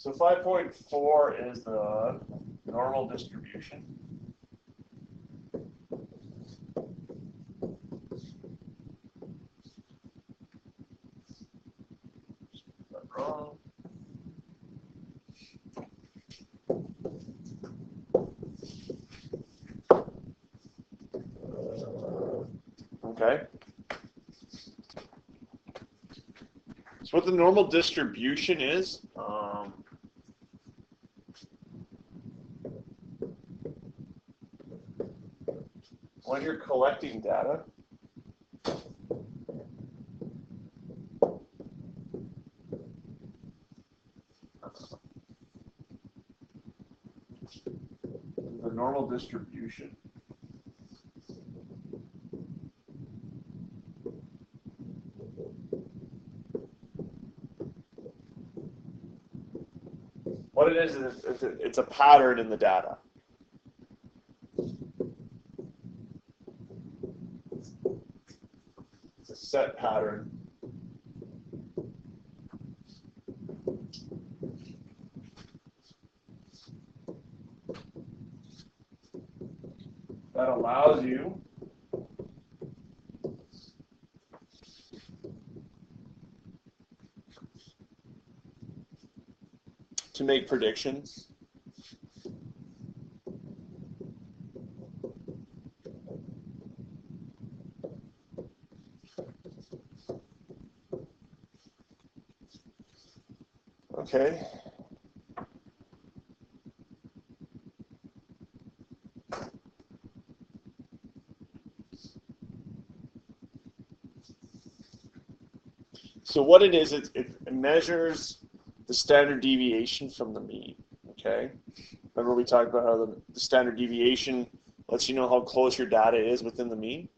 So 5.4 is the normal distribution. Wrong. Okay. So what the normal distribution is, when you're collecting data, the normal distribution. What it is it's a pattern in the data. It's a set pattern. That allows you to make predictions. Okay. So what it is, it measures the standard deviation from the mean, okay? Remember we talked about how the standard deviation lets you know how close your data is within the mean?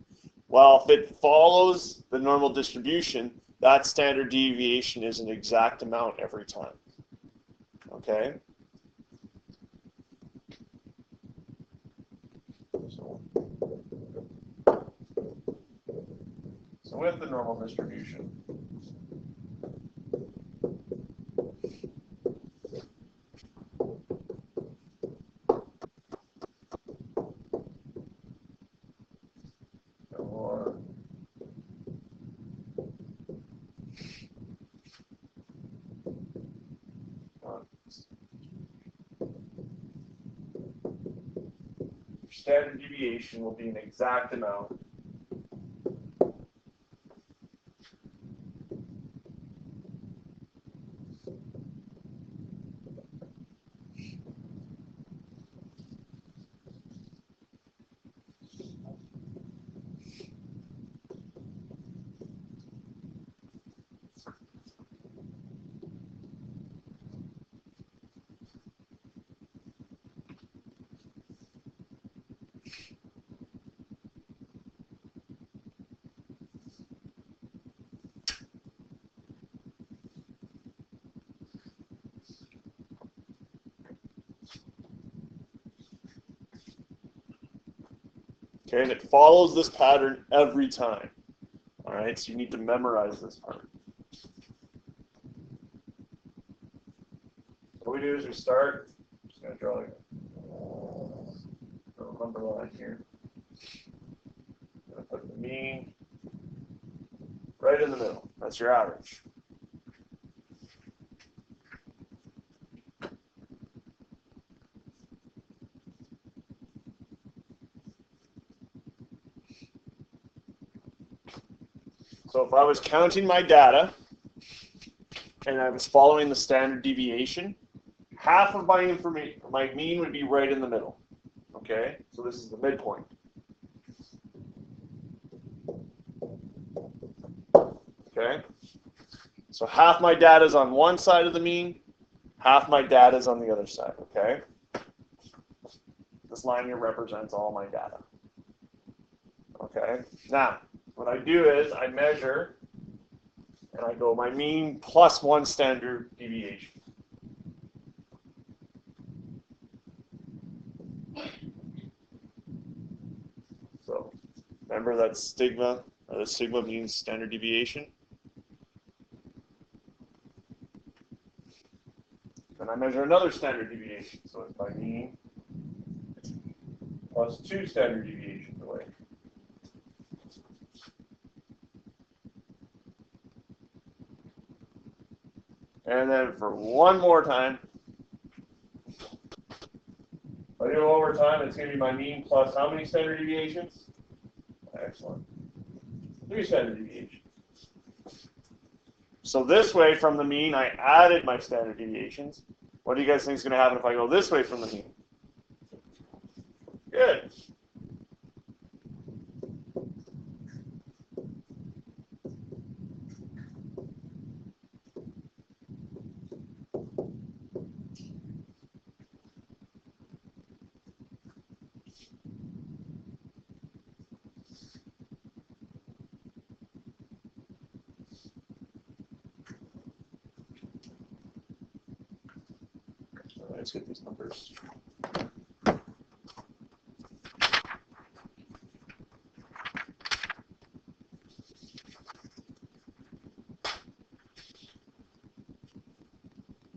Well, if it follows the normal distribution, that standard deviation is an exact amount every time, okay? So with the normal distribution, or standard deviation will be an exact amount . Okay, and it follows this pattern every time. All right, so you need to memorize this part. What we do is we start, just going to draw a number line here. I'm going to put the mean right in the middle. That's your average. So if I was counting my data and I was following the standard deviation, half of my information, my mean would be right in the middle. Okay, so this is the midpoint. Okay, so half my data is on one side of the mean, half my data is on the other side. Okay, this line here represents all my data. Okay, now what I do is I measure and I go my mean plus one standard deviation. So remember that sigma, the sigma means standard deviation. Then I measure another standard deviation. So it's my mean plus 2 standard deviations away. And then for one more time, if I do it one more time, it's going to be my mean plus how many standard deviations? Excellent. 3 standard deviations. So this way from the mean, I added my standard deviations. What do you guys think is going to happen if I go this way from the mean? Good. Let's get these numbers.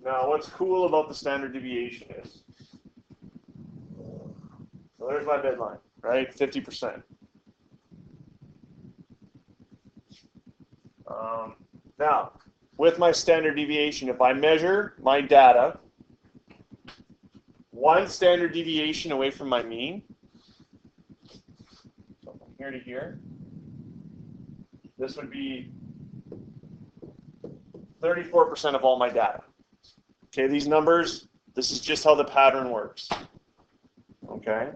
Now, what's cool about the standard deviation is, so there's my midline, right? 50%. Now, with my standard deviation, if I measure my data 1 standard deviation away from my mean, so from here to here, this would be 34% of all my data. Okay, these numbers, this is just how the pattern works. Okay?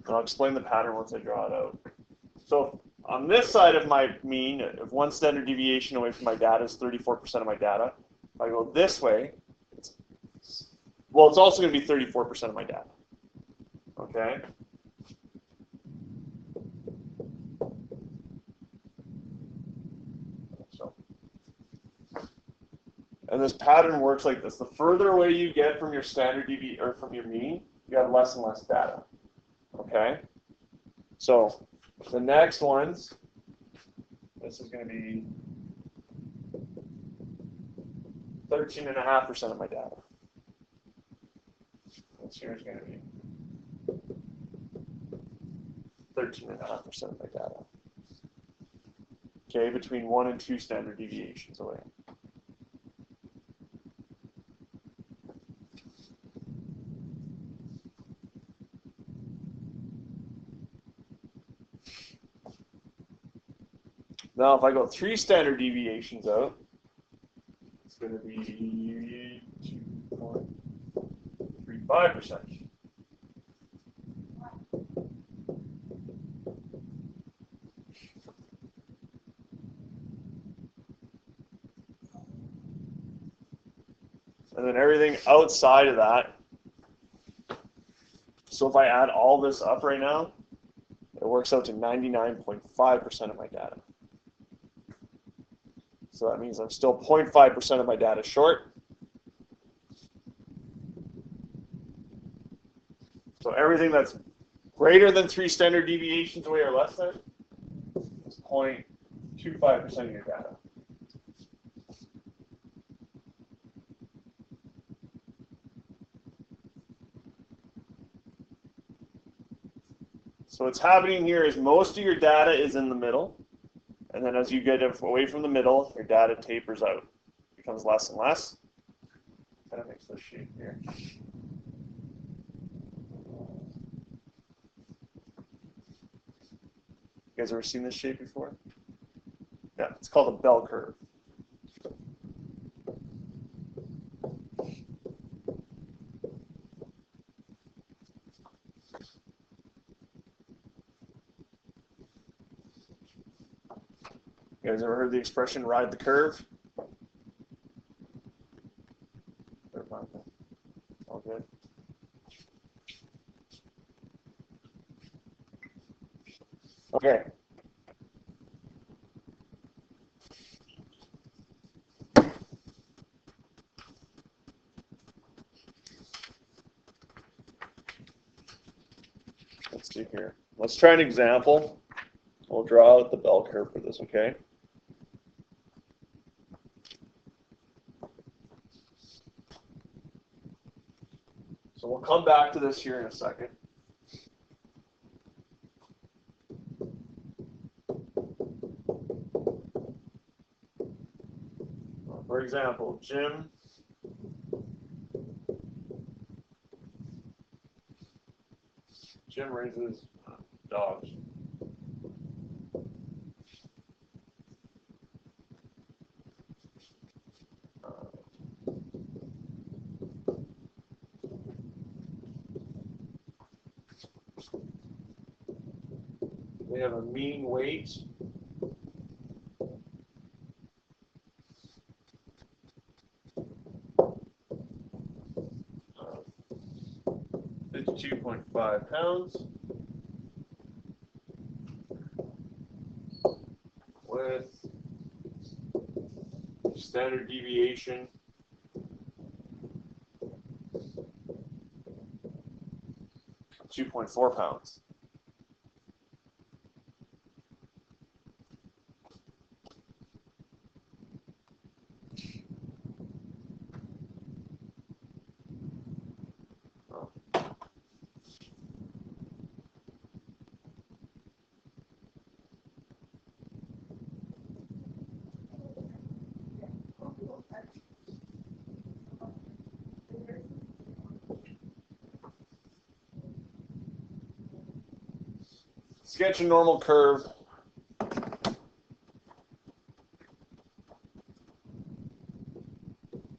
And I'll explain the pattern once I draw it out. So on this side of my mean, if 1 standard deviation away from my data is 34% of my data, if I go this way, it's also going to be 34% of my data. Okay? And this pattern works like this. The further away you get from your standard deviation or from your mean, you have less and less data. Okay? So the next ones, this is going to be 13.5% of my data. This here is going to be 13.5% of my data. Okay, between 1 and 2 standard deviations away. Now, if I go 3 standard deviations out, it's going to be 2.35%. And then everything outside of that, so if I add all this up right now, it works out to 99.5% of my data. So that means I'm still 0.5% of my data short. So everything that's greater than 3 standard deviations away or less than is 0.25% of your data. So what's happening here is most of your data is in the middle. And then as you get away from the middle, your data tapers out. It becomes less and less. Kind of makes this shape here. You guys ever seen this shape before? Yeah, it's called a bell curve. You guys ever heard the expression ride the curve? All good. Okay. Let's see here. Let's try an example. We'll draw out the bell curve for this, okay? So we'll come back to this here in a second. For example, Jim raises dogs. We have a mean weight. Of 52.5 pounds. With standard deviation of 2.4 pounds. Sketch a normal curve.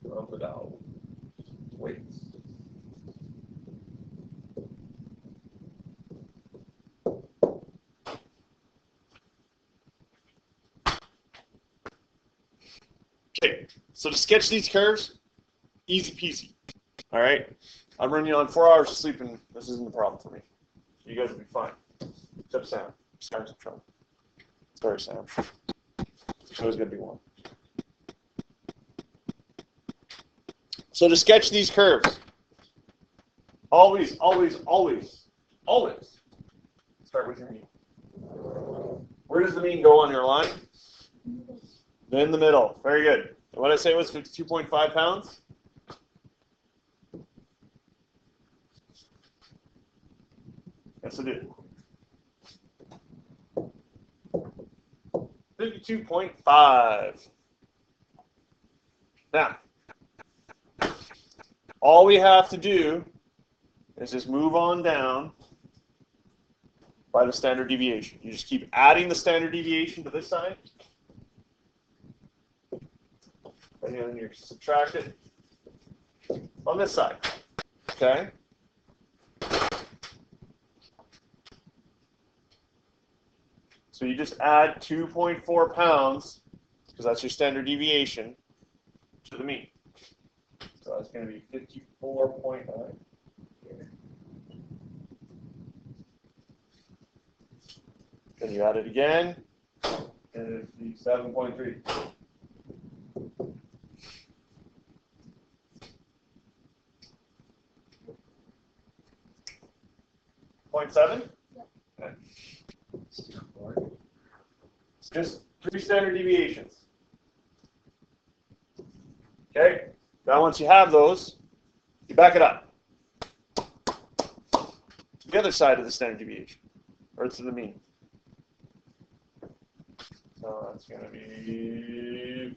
Of the dowel weights. Okay, so to sketch these curves, easy peasy. All right, I'm running on 4 hours of sleep, and this isn't a problem for me. You guys will be fine. Except Sam. Sam's in trouble. Sorry, Sam. There's always going to be one. So to sketch these curves, always start with your mean. Where does the mean go on your line? In the middle. Very good. And what did I say was 52.5 pounds? Yes, I did. 52.5. Now, all we have to do is just move on down by the standard deviation. You just keep adding the standard deviation to this side. And then you subtract it on this side. Okay? So you just add 2.4 pounds, because that's your standard deviation, to the mean. So that's going to be 54.9. Then you add it again, and it's 7.3. 0.7? Okay. Just 3 standard deviations. Okay? Now once you have those, you back it up to the other side of the standard deviation, or to the mean. So that's going to be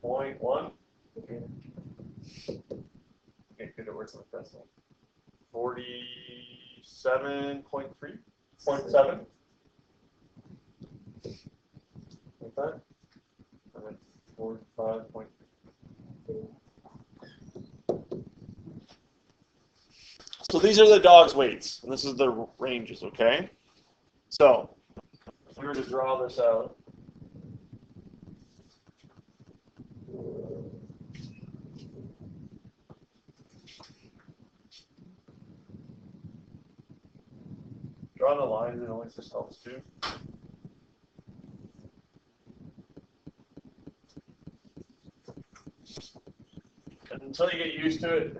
50.1. Okay, good, it works on the pencil. 47.3. 0.7. Like that. And then 45.3. So these are the dog's weights, and this is the ranges, okay? So, if we were to draw this out, drawing the lines, it always just helps too. And until you get used to it,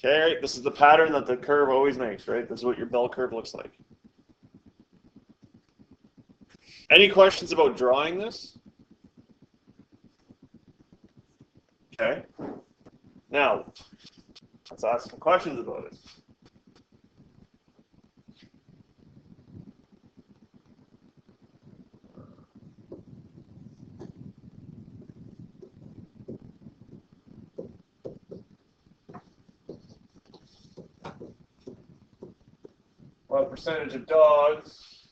Okay, this is the pattern that the curve always makes, right? This is what your bell curve looks like. Any questions about drawing this? Okay. Now, let's ask some questions about it. What percentage of dogs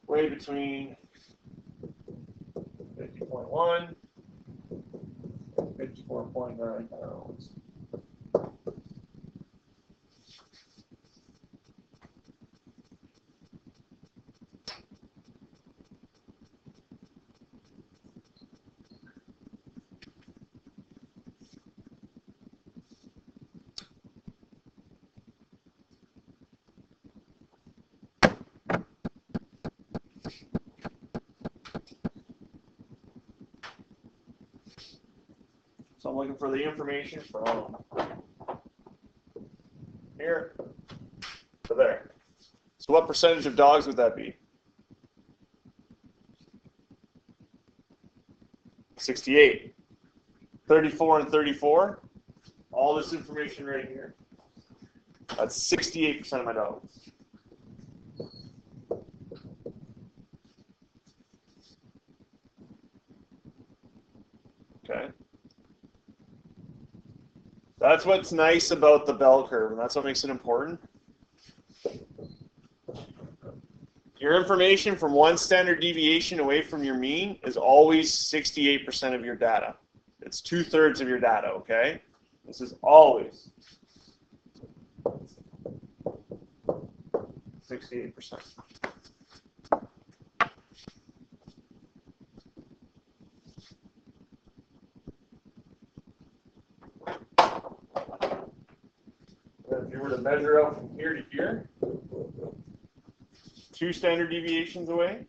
weigh between 50.1 and 54.9 pounds? So I'm looking for the information from here to there. So what percentage of dogs would that be? 68. 34 and 34. All this information right here. That's 68% of my dogs. Okay. That's what's nice about the bell curve, and that's what makes it important. Your information from one standard deviation away from your mean is always 68% of your data. It's 2/3 of your data, okay? This is always 68%. If you were to measure out from here to here, 2 standard deviations away,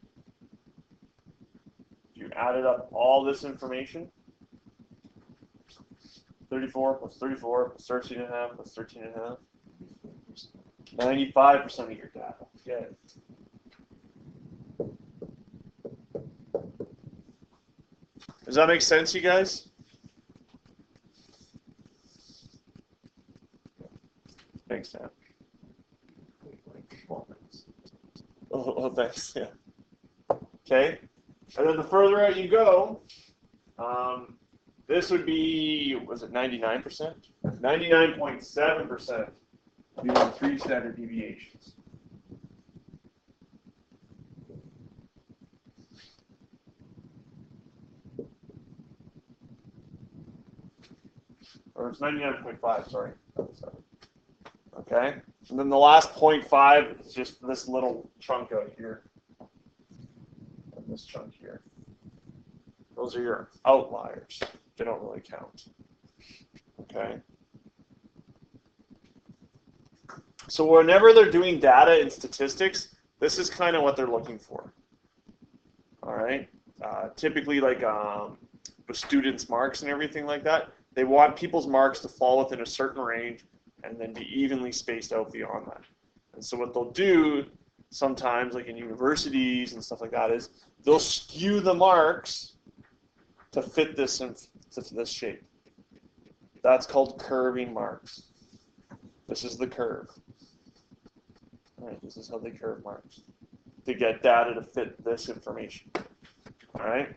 you added up all this information, 34 plus 34 plus 13.5 plus 13.5, 95% of your data. Okay. Does that make sense, you guys? Thanks, Sam. Oh, thanks. Yeah. Okay. And then the further out you go, this would be, was it 99%? 99.7% using 3 standard deviations. Or it's 99.5, sorry. Okay. And then the last 0.5 is just this little chunk out here. And this chunk here. Those are your outliers. They don't really count. Okay. So whenever they're doing data and statistics, this is kind of what they're looking for. All right. Typically, like with students' marks and everything like that, they want people's marks to fall within a certain range and then be evenly spaced out beyond that. And so what they'll do sometimes, like in universities and stuff like that, is they'll skew the marks to fit this to this shape. That's called curving marks. This is the curve. All right, this is how they curve marks to get data to fit this information. All right.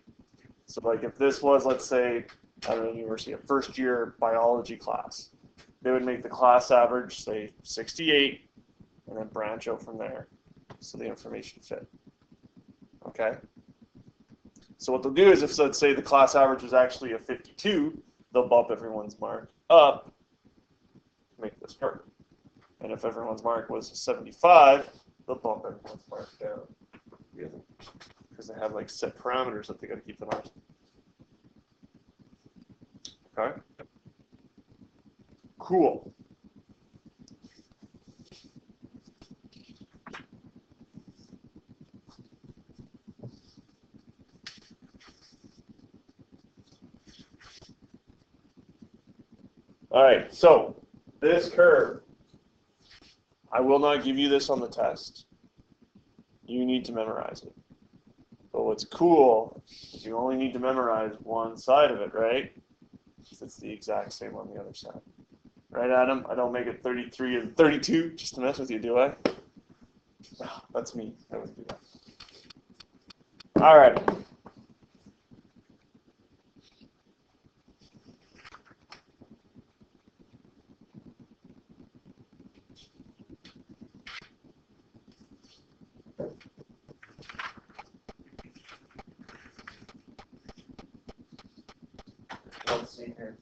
So like if this was, let's say, I don't know, university, a first-year biology class, they would make the class average, say, 68, and then branch out from there so the information fit. Okay? So what they'll do is if, let's say, the class average is actually a 52, they'll bump everyone's mark up to make this curve. And if everyone's mark was 75, they'll bump everyone's mark down. Because they have like set parameters that they got to keep them on. Okay? Cool. All right, so this curve, I will not give you this on the test. You need to memorize it. But what's cool is you only need to memorize one side of it, right? It's the exact same on the other side. Right, Adam? I don't make it 33 and 32 just to mess with you, do I? Oh, that's me. I wouldn't do that. All right. Let's see here.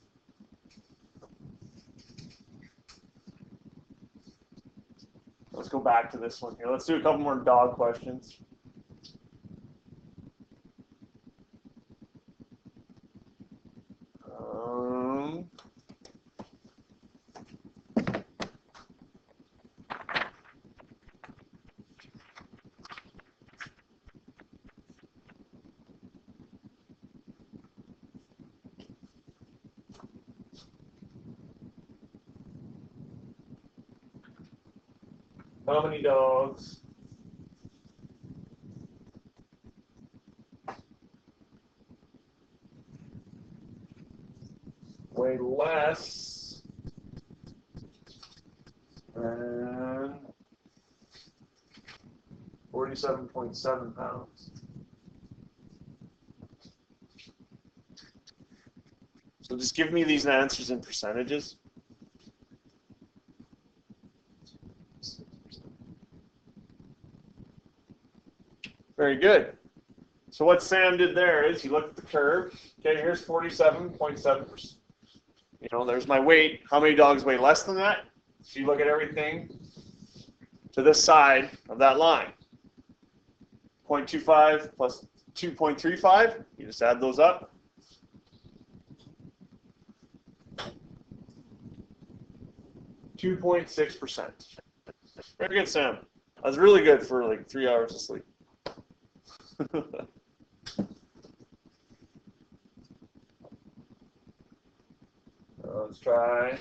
Let's go back to this one here. Let's do a couple more dog questions. How many dogs weigh less than 47.7 pounds? So just give me these answers in percentages. Very good. So what Sam did there is he looked at the curve. Okay, here's 47.7%. You know, there's my weight. How many dogs weigh less than that? So you look at everything to this side of that line. 0.25 plus 2.35. You just add those up. 2.6%. Very good, Sam. That was really good for like 3 hours of sleep. Let's try.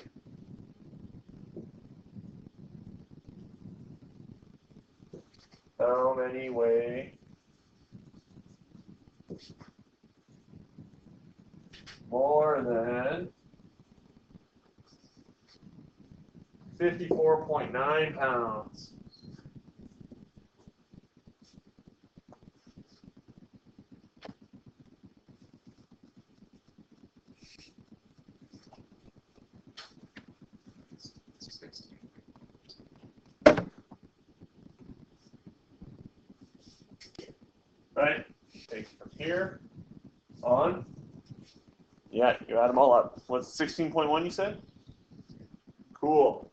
How many weigh more than 54.9 pounds? Right? Take from here on. Yeah, you add them all up. What's 16.1 you said? Cool.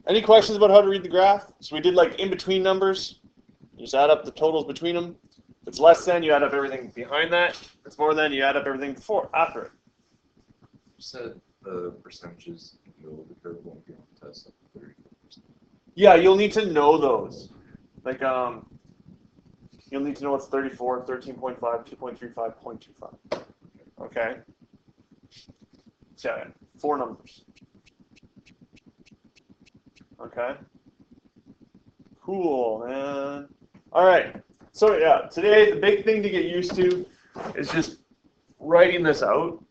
Any questions about how to read the graph? So we did like in between numbers. You just add up the totals between them. If it's less than, you add up everything behind that. If it's more than, you add up everything before, after it. You said the percentages in the middle of the curve won't be on the test, like 34%. Yeah, you'll need to know those. Like, you'll need to know what's 34, 13.5, 2.35, 0.25. Okay? So, yeah, 4 numbers. Okay? Cool, man. All right. So, yeah, today the big thing to get used to is just writing this out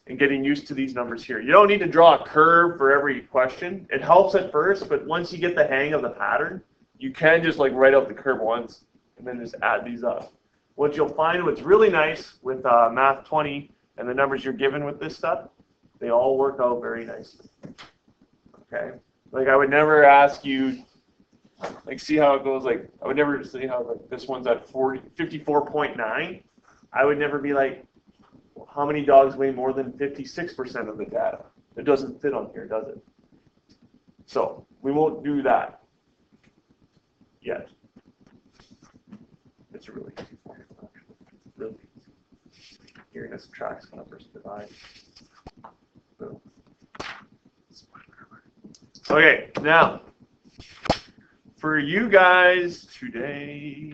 and getting used to these numbers here. You don't need to draw a curve for every question. It helps at first, but once you get the hang of the pattern, you can just like write out the curve once and then just add these up. What you'll find, what's really nice with Math 20 and the numbers you're given with this stuff, they all work out very nicely. Okay? Like I would never ask you, like see how it goes, like I would never say how like this one's at 54.9. I would never be like, how many dogs weigh more than 56% of the data? It doesn't fit on here, does it? So we won't do that yet. It's really easy for you, really easy. You're going to subtract numbers, divide. Boom. Okay, now for you guys today.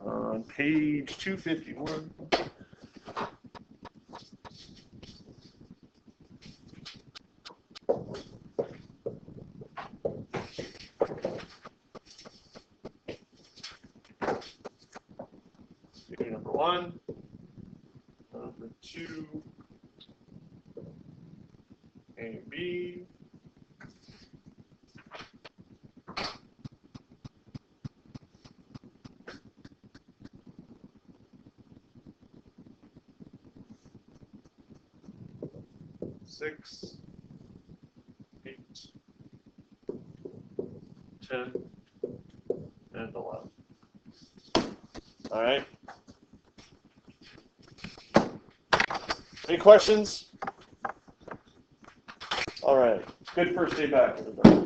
On page 251. Number 1, number 2, A and B. Six, 8, 10, and 11. All right. Any questions? All right. Good first day back, everybody.